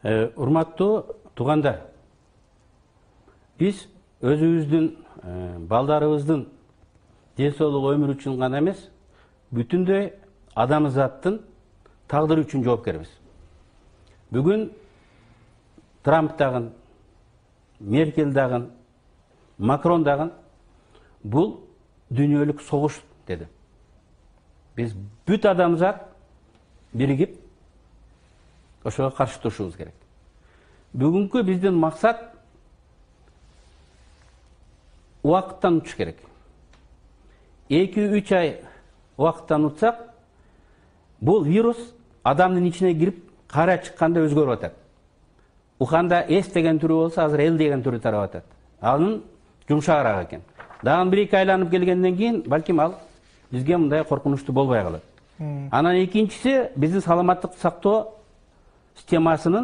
Урматтуу туугандар, биз өзүбүздүн балдарыбыздын ден соолугу өмүрү үчүн гана эмес, бүтүндөй адамзаттын тагдыры үчүн жоопкербиз. Бүгүн Трамп дагы, Меркель дагы, Макрон дагы бул дүйнөлүк согуш деди. Биз бүт адамзат биригип ошого каршы турушубуз керек. Бүгүнкү биздин максат убакыттан учуш керек. 2-3 ай убакыттан утсак, бул вирус адамдын ичине кирип, кайра чыкканда өзгөрүп атат. Уханда S деген түрү болсо, азыр L деген түрү тарап атат. Анын жумшагыраак экен. Дагы 1-2 айланып келгенден кийин, балким ал бизге мындай коркунучтуу болбой калат. Анан экинчиси, биздин саламаттык сактоо системасынын